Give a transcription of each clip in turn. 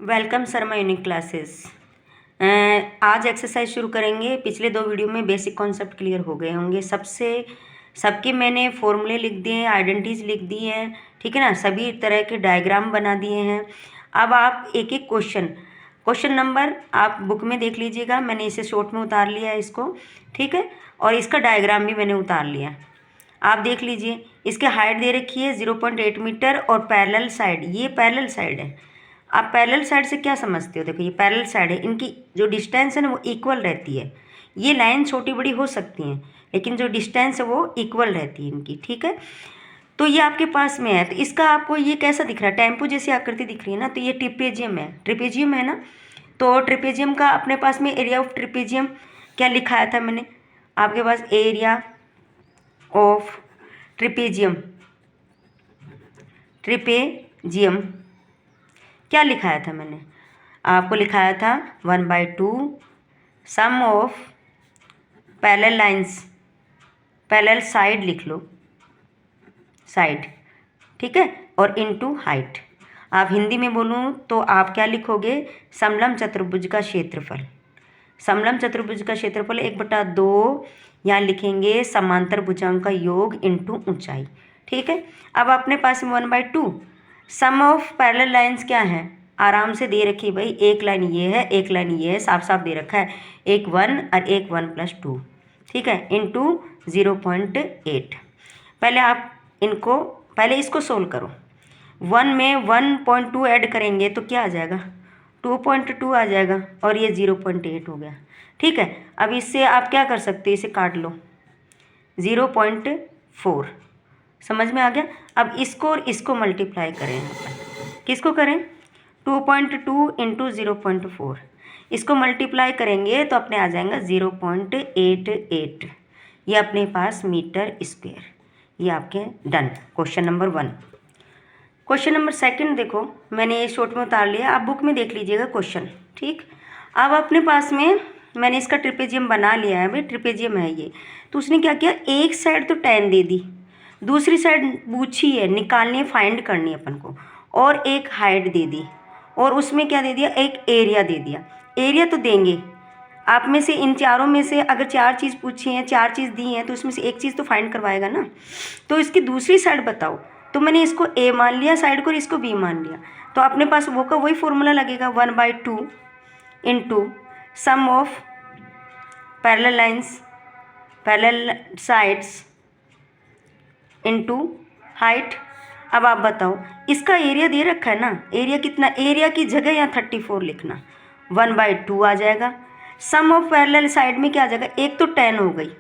Welcome Sharma unique classes. आज exercise शुरू करेंगे। पिछले 2 वीडियो में बेसिक कॉन्सेप्ट क्लियर हो गए होंगे। सबके मैंने फॉर्मूले लिख दिए हैं, आइडेंटिटीज लिख दी हैं, ठीक है ना। सभी तरह के डायग्राम बना दिए हैं। अब आप एक एक क्वेश्चन नंबर आप बुक में देख लीजिएगा। मैंने इसे शॉर्ट में उतार लिया है इसको, ठीक है। और इसका डायग्राम भी मैंने उतार लिया, आप देख लीजिए। इसके हाइट दे रखी है 0.8 मीटर और पैरेलल साइड, ये पैरेलल साइड है। आप पैरेलल साइड से क्या समझते हो? देखो ये पैरेलल साइड है, इनकी जो डिस्टेंस है ना वो इक्वल रहती है। ये लाइन छोटी बड़ी हो सकती हैं लेकिन जो डिस्टेंस है वो इक्वल रहती है इनकी, ठीक है। तो ये आपके पास में है, तो इसका आपको ये कैसा दिख रहा है? टेम्पो जैसी आकृति दिख रही है ना, तो ये ट्रिपेजियम है ना। तो ट्रिपेजियम का अपने पास में एरिया ऑफ ट्रिपेजियम क्या लिखाया था मैंने आपके पास? एरिया ऑफ ट्रिपेजियम क्या लिखाया था मैंने आपको? लिखाया था 1/2 sum of parallel lines, parallel side लिख लो, साइड, ठीक है, और इनटू हाइट। आप हिंदी में बोलूँ तो आप क्या लिखोगे? समलंब चतुर्भुज का क्षेत्रफल। समलंब चतुर्भुज का क्षेत्रफल 1/2 यहाँ लिखेंगे समांतर भुजाओं का योग इनटू ऊंचाई, ठीक है। अब अपने पास 1/2 सम ऑफ पैरेलल लाइंस क्या है? आराम से दे रखी भाई, एक लाइन ये है, एक लाइन ये है, साफ साफ दे रखा है, एक 1 और एक 1+2, ठीक है, इनटू 0.8। पहले इसको सोल्व करो। 1 में 1.2 ऐड करेंगे तो क्या आ जाएगा? 2.2 आ जाएगा और ये 0.8 हो गया, ठीक है। अब इससे आप क्या कर सकते हो? इसे काट लो, 0.4 समझ में आ गया। अब इसको और इसको मल्टीप्लाई करें, किसको करें? 2.2 इंटू 0.4, इसको मल्टीप्लाई करेंगे तो अपने आ जाएगा 0.88, ये अपने पास मीटर स्क्वायर। ये आपके done, question number 1। Question number 2 देखो, मैंने ये शॉर्ट में उतार लिया, आप बुक में देख लीजिएगा क्वेश्चन, ठीक। अब अपने पास में मैंने इसका ट्रिपेजियम बना लिया है, भाई ट्रिपेजियम है ये। तो उसने क्या किया? एक साइड तो tan दे दी, दूसरी साइड पूछी है, निकालनी है, फाइंड करनी है अपन को, और एक हाइट दे दी, और उसमें क्या दे दिया? एक एरिया दे दिया। एरिया तो देंगे आप में से, इन चारों में से अगर 4 चीज़ पूछी हैं, 4 चीज़ दी हैं, तो इसमें से एक चीज़ तो फाइंड करवाएगा ना। तो इसकी दूसरी साइड बताओ। तो मैंने इसको ए मान लिया साइड को और इसको बी मान लिया, तो अपने पास वो का वही फॉर्मूला लगेगा, 1/2 into sum of parallel lines, parallel sides into height. अब आप बताओ, इसका एरिया दे रखा है ना, एरिया कितना? एरिया की जगह यहाँ 34 लिखना, 1/2 आ जाएगा। सम ऑफ पैरेलल साइड में क्या आ जाएगा? एक तो 10 हो गई,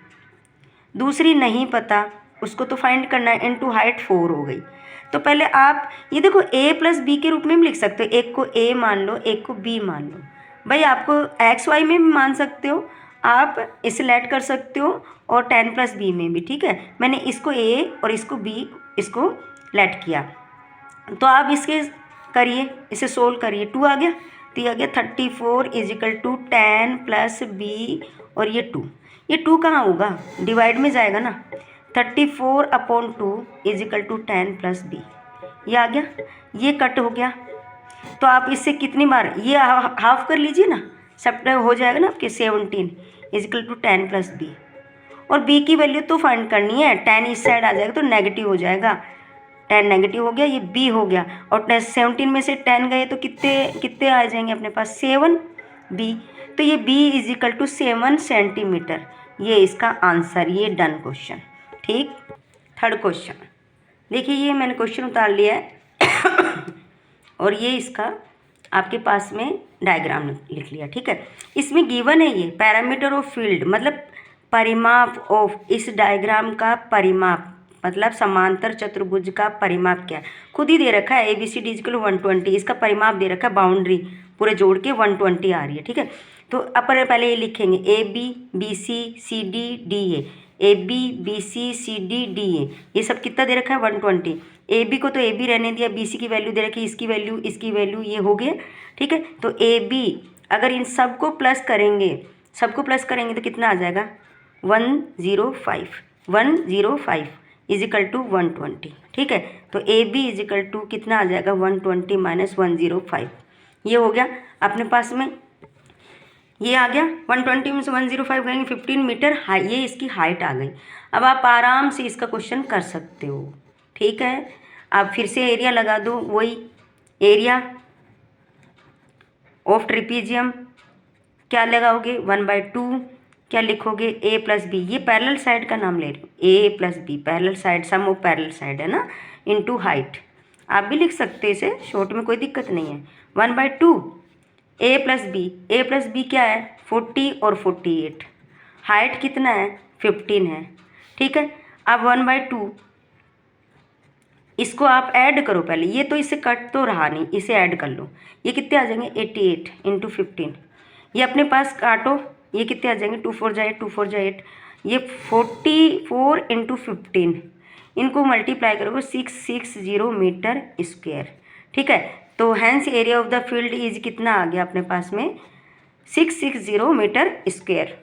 दूसरी नहीं पता, उसको तो फाइंड करना है, इनटू हाइट 4 हो गई। तो पहले आप ये देखो a प्लस बी के रूप में भी लिख सकते हो, एक को a मान लो, एक को b मान लो। भाई आपको x y में भी मान सकते हो, आप इसे लेट कर सकते हो, और 10 प्लस b में भी, ठीक है। मैंने इसको a और इसको b, इसको लेट किया। तो आप इसके करिए, इसे सोल्व करिए। 2 आ गया, तो ये आ गया 34 = 10 प्लस b, और ये 2, ये 2 कहाँ होगा? डिवाइड में जाएगा ना, 34/2 = 10 प्लस b, ये आ गया, ये कट हो गया। तो आप इससे कितनी बार ये हाफ कर लीजिए ना, सब हो जाएगा ना आपके 17 = 10 प्लस b, और b की वैल्यू तो फाइंड करनी है। 10 इस साइड आ जाएगा तो नेगेटिव हो जाएगा, 10 नेगेटिव हो गया, ये b हो गया, और 17 में से 10 गए तो कितने आ जाएंगे अपने पास? 7b। तो ये b = 7 सेंटीमीटर, ये इसका आंसर, ये डन क्वेश्चन, ठीक। 3rd क्वेश्चन देखिए, ये मैंने क्वेश्चन उतार लिया है और ये इसका आपके पास में डायग्राम लिख लिया, ठीक है। इसमें गिवन है ये पैरामीटर ऑफ फील्ड, मतलब परिमाप ऑफ, इस डायग्राम का परिमाप, मतलब समांतर चतुर्भुज का परिमाप क्या है, खुद ही दे रखा है। ABCD = 120, इसका परिमाप दे रखा है, बाउंड्री पूरे जोड़ के 120 आ रही है, ठीक है। तो अपन पहले ये लिखेंगे AB BC CD DA, AB BC CD DA, ये सब कितना दे रखा है? 120। AB को तो AB रहने दिया, BC की वैल्यू दे रखी, इसकी वैल्यू, ये हो गया, ठीक है। तो AB अगर इन सबको प्लस करेंगे तो कितना आ जाएगा? 105 = 120, ठीक है। तो AB = कितना आ जाएगा? 120 - 105, ये हो गया अपने पास में, ये आ गया 120 में से 105 करेंगे 15 मीटर हाई, ये इसकी हाइट आ गई। अब आप आराम से इसका क्वेश्चन कर सकते हो, ठीक है। आप फिर से एरिया लगा दो, वही एरिया ऑफ ट्रिपीजियम क्या लगाओगे 1/2, क्या लिखोगे ए प्लस बी, ये पैरेलल साइड का नाम ले रही हूँ, A plus B parallel side, sum of parallel side है ना, इनटू हाइट। आप भी लिख सकते हैं इसे शॉर्ट में, कोई दिक्कत नहीं है। 1/2 ए प्लस बी क्या है 40 और 48, हाइट कितना है 15 है, ठीक है। अब 1/2 इसको आप ऐड करो पहले, ये तो इससे कट तो रहा नहीं, इसे ऐड कर लो, ये कितने आ जाएंगे 88 इंटू 15, ये अपने पास काटो, ये कितने आ जाएंगे 2 4 जा 8, 2 4 जा 8, ये 44 इंटू 15, इनको मल्टीप्लाई करोगे 660 मीटर स्क्वायर, ठीक है। तो hence area of the field is कितना आ गया अपने पास में 660 मीटर स्क्वायर।